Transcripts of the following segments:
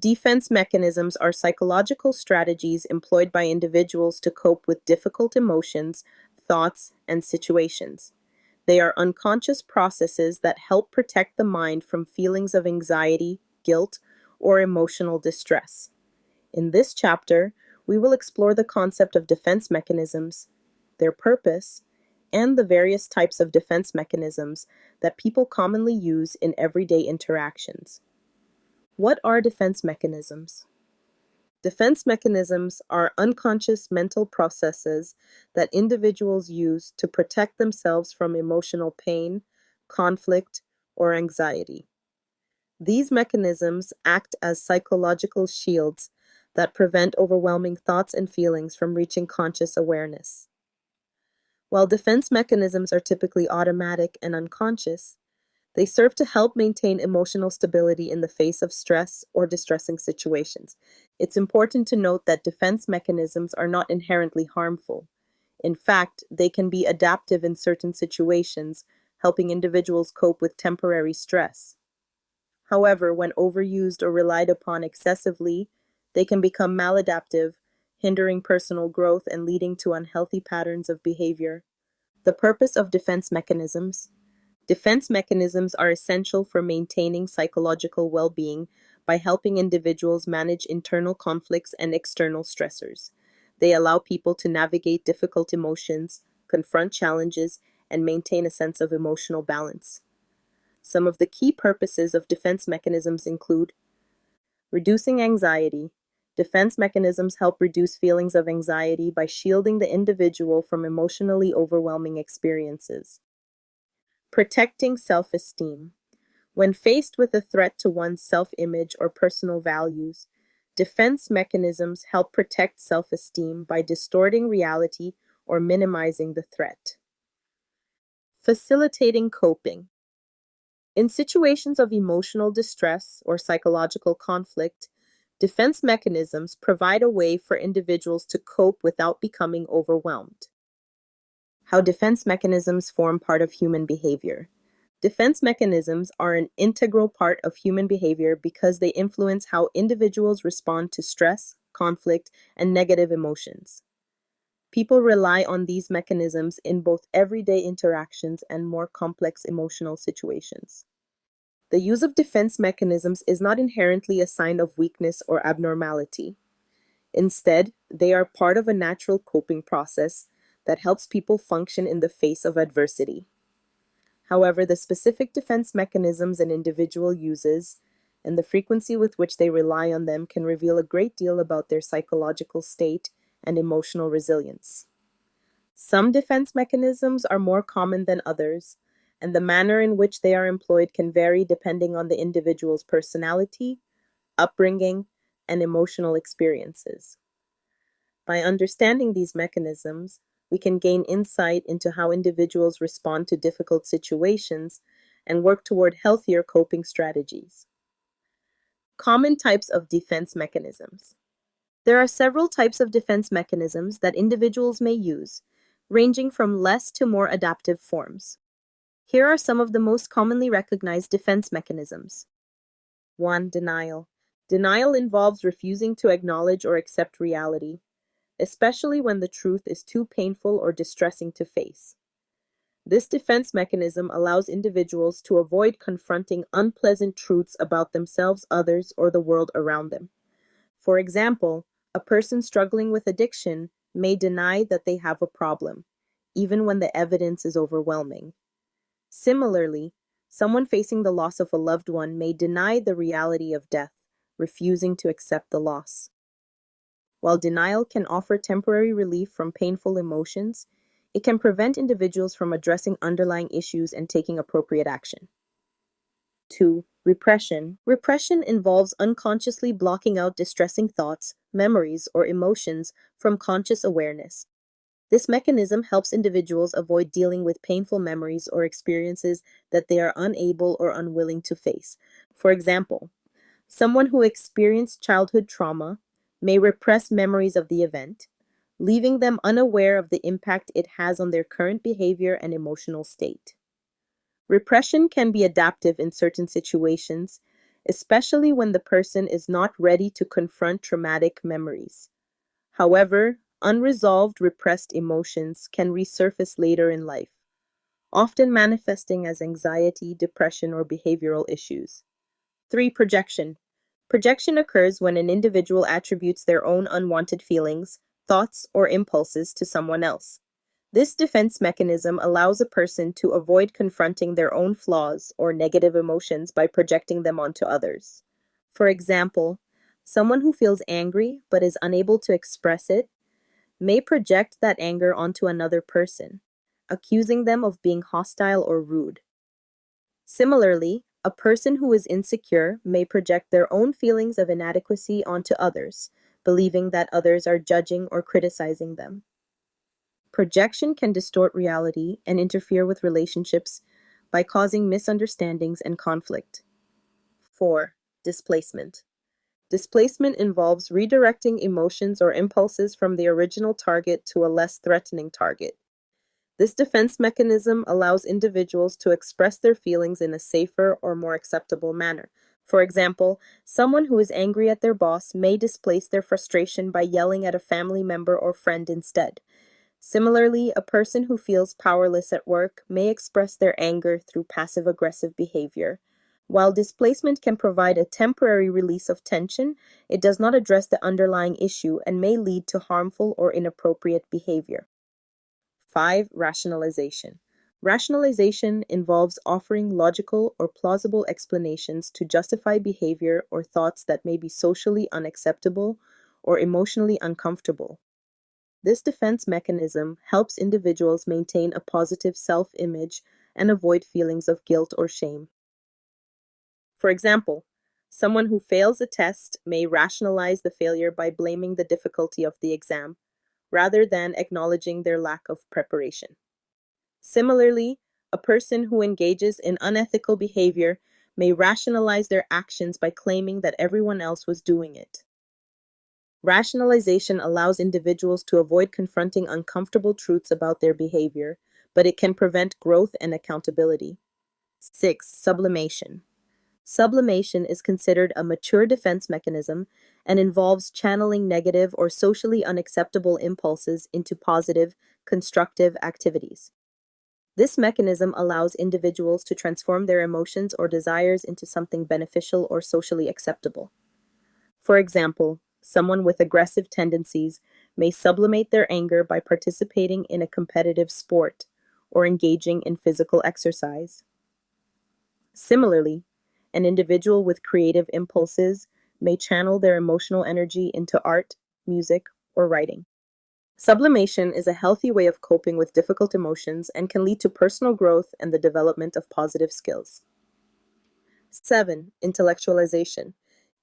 Defense mechanisms are psychological strategies employed by individuals to cope with difficult emotions, thoughts, and situations. They are unconscious processes that help protect the mind from feelings of anxiety, guilt, or emotional distress. In this chapter, we will explore the concept of defense mechanisms, their purpose, and the various types of defense mechanisms that people commonly use in everyday interactions. What are defense mechanisms? Defense mechanisms are unconscious mental processes that individuals use to protect themselves from emotional pain, conflict, or anxiety. These mechanisms act as psychological shields that prevent overwhelming thoughts and feelings from reaching conscious awareness. While defense mechanisms are typically automatic and unconscious, they serve to help maintain emotional stability in the face of stress or distressing situations. It's important to note that defense mechanisms are not inherently harmful. In fact, they can be adaptive in certain situations, helping individuals cope with temporary stress. However, when overused or relied upon excessively, they can become maladaptive, hindering personal growth and leading to unhealthy patterns of behavior. The purpose of defense mechanisms. Defense mechanisms are essential for maintaining psychological well-being by helping individuals manage internal conflicts and external stressors. They allow people to navigate difficult emotions, confront challenges, and maintain a sense of emotional balance. Some of the key purposes of defense mechanisms include reducing anxiety. Defense mechanisms help reduce feelings of anxiety by shielding the individual from emotionally overwhelming experiences. Protecting self-esteem. When faced with a threat to one's self-image or personal values, defense mechanisms help protect self-esteem by distorting reality or minimizing the threat. Facilitating coping. In situations of emotional distress or psychological conflict, defense mechanisms provide a way for individuals to cope without becoming overwhelmed. How defense mechanisms form part of human behavior. Defense mechanisms are an integral part of human behavior because they influence how individuals respond to stress, conflict, and negative emotions. People rely on these mechanisms in both everyday interactions and more complex emotional situations. The use of defense mechanisms is not inherently a sign of weakness or abnormality. Instead, they are part of a natural coping process that helps people function in the face of adversity. However, the specific defense mechanisms an individual uses and the frequency with which they rely on them can reveal a great deal about their psychological state and emotional resilience. Some defense mechanisms are more common than others, and the manner in which they are employed can vary depending on the individual's personality, upbringing, and emotional experiences. By understanding these mechanisms, we can gain insight into how individuals respond to difficult situations and work toward healthier coping strategies. Common types of defense mechanisms. There are several types of defense mechanisms that individuals may use, ranging from less to more adaptive forms. Here are some of the most commonly recognized defense mechanisms. 1. Denial. Denial involves refusing to acknowledge or accept reality, especially when the truth is too painful or distressing to face. This defense mechanism allows individuals to avoid confronting unpleasant truths about themselves, others, or the world around them. For example, a person struggling with addiction may deny that they have a problem, even when the evidence is overwhelming. Similarly, someone facing the loss of a loved one may deny the reality of death, refusing to accept the loss. While denial can offer temporary relief from painful emotions, it can prevent individuals from addressing underlying issues and taking appropriate action. 2. Repression. Repression involves unconsciously blocking out distressing thoughts, memories, or emotions from conscious awareness. This mechanism helps individuals avoid dealing with painful memories or experiences that they are unable or unwilling to face. For example, someone who experienced childhood trauma may repress memories of the event, leaving them unaware of the impact it has on their current behavior and emotional state. Repression can be adaptive in certain situations especially when the person is not ready to confront traumatic memories. However, unresolved repressed emotions can resurface later in life, often manifesting as anxiety, depression, or behavioral issues. 3. Projection. Projection occurs when an individual attributes their own unwanted feelings, thoughts, or impulses to someone else. This defense mechanism allows a person to avoid confronting their own flaws or negative emotions by projecting them onto others. For example, someone who feels angry but is unable to express it may project that anger onto another person, accusing them of being hostile or rude. Similarly, a person who is insecure may project their own feelings of inadequacy onto others, believing that others are judging or criticizing them. Projection can distort reality and interfere with relationships by causing misunderstandings and conflict. 4. Displacement. Displacement involves redirecting emotions or impulses from the original target to a less threatening target. This defense mechanism allows individuals to express their feelings in a safer or more acceptable manner. For example, someone who is angry at their boss may displace their frustration by yelling at a family member or friend instead. Similarly, a person who feels powerless at work may express their anger through passive-aggressive behavior. While displacement can provide a temporary release of tension, it does not address the underlying issue and may lead to harmful or inappropriate behavior. 5. Rationalization. Rationalization involves offering logical or plausible explanations to justify behavior or thoughts that may be socially unacceptable or emotionally uncomfortable. This defense mechanism helps individuals maintain a positive self-image and avoid feelings of guilt or shame. For example, someone who fails a test may rationalize the failure by blaming the difficulty of the exam, rather than acknowledging their lack of preparation. Similarly, a person who engages in unethical behavior may rationalize their actions by claiming that everyone else was doing it. Rationalization allows individuals to avoid confronting uncomfortable truths about their behavior, but it can prevent growth and accountability. 6. Sublimation. Sublimation is considered a mature defense mechanism and involves channeling negative or socially unacceptable impulses into positive, constructive activities. This mechanism allows individuals to transform their emotions or desires into something beneficial or socially acceptable. For example, someone with aggressive tendencies may sublimate their anger by participating in a competitive sport or engaging in physical exercise. Similarly, an individual with creative impulses may channel their emotional energy into art, music, or writing. Sublimation is a healthy way of coping with difficult emotions and can lead to personal growth and the development of positive skills. 7. Intellectualization.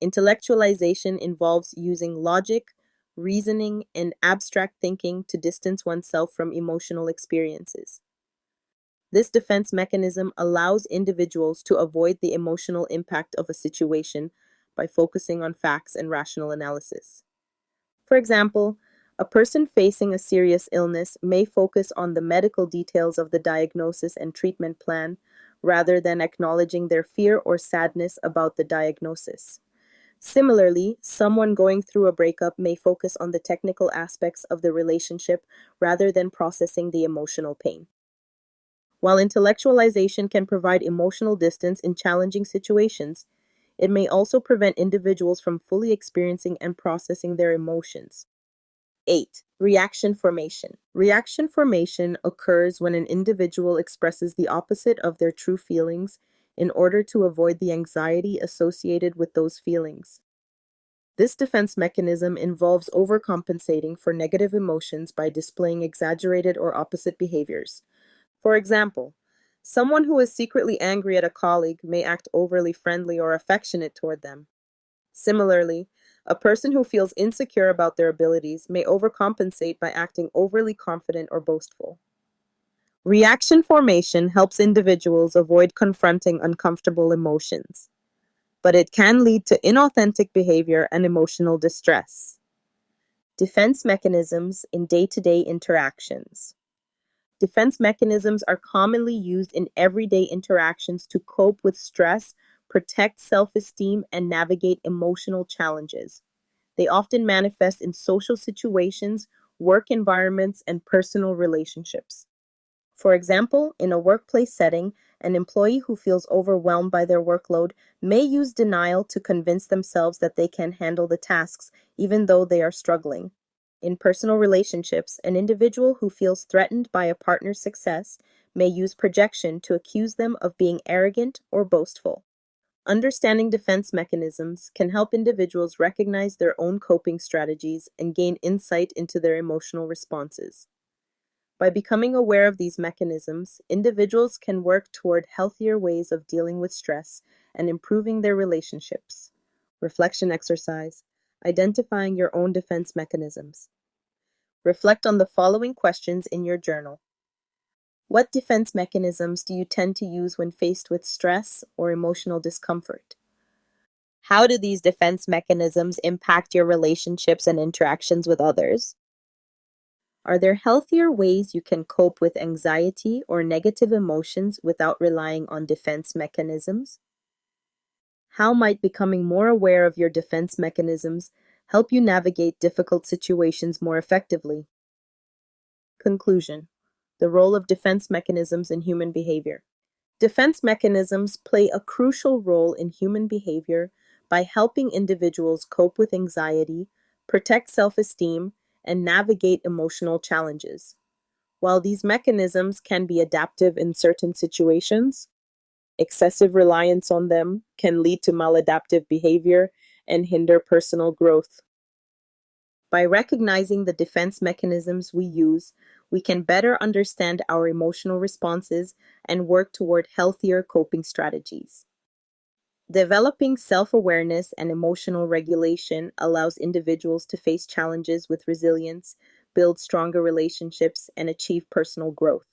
Intellectualization involves using logic, reasoning, and abstract thinking to distance oneself from emotional experiences. This defense mechanism allows individuals to avoid the emotional impact of a situation by focusing on facts and rational analysis. For example, a person facing a serious illness may focus on the medical details of the diagnosis and treatment plan rather than acknowledging their fear or sadness about the diagnosis. Similarly, someone going through a breakup may focus on the technical aspects of the relationship rather than processing the emotional pain. While intellectualization can provide emotional distance in challenging situations, it may also prevent individuals from fully experiencing and processing their emotions. 8. Reaction formation. Reaction formation occurs when an individual expresses the opposite of their true feelings in order to avoid the anxiety associated with those feelings. This defense mechanism involves overcompensating for negative emotions by displaying exaggerated or opposite behaviors. For example, someone who is secretly angry at a colleague may act overly friendly or affectionate toward them. Similarly, a person who feels insecure about their abilities may overcompensate by acting overly confident or boastful. Reaction formation helps individuals avoid confronting uncomfortable emotions, but it can lead to inauthentic behavior and emotional distress. Defense mechanisms in day-to-day interactions. Defense mechanisms are commonly used in everyday interactions to cope with stress, protect self-esteem, and navigate emotional challenges. They often manifest in social situations, work environments, and personal relationships. For example, in a workplace setting, an employee who feels overwhelmed by their workload may use denial to convince themselves that they can handle the tasks, even though they are struggling. In personal relationships, an individual who feels threatened by a partner's success may use projection to accuse them of being arrogant or boastful. Understanding defense mechanisms can help individuals recognize their own coping strategies and gain insight into their emotional responses. By becoming aware of these mechanisms, individuals can work toward healthier ways of dealing with stress and improving their relationships. Reflection exercise: identifying your own defense mechanisms. Reflect on the following questions in your journal. What defense mechanisms do you tend to use when faced with stress or emotional discomfort? How do these defense mechanisms impact your relationships and interactions with others? Are there healthier ways you can cope with anxiety or negative emotions without relying on defense mechanisms? How might becoming more aware of your defense mechanisms help you navigate difficult situations more effectively? Conclusion: the role of defense mechanisms in human behavior. Defense mechanisms play a crucial role in human behavior by helping individuals cope with anxiety, protect self-esteem, and navigate emotional challenges. While these mechanisms can be adaptive in certain situations, excessive reliance on them can lead to maladaptive behavior and hinder personal growth. By recognizing the defense mechanisms we use, we can better understand our emotional responses and work toward healthier coping strategies. Developing self-awareness and emotional regulation allows individuals to face challenges with resilience, build stronger relationships, and achieve personal growth.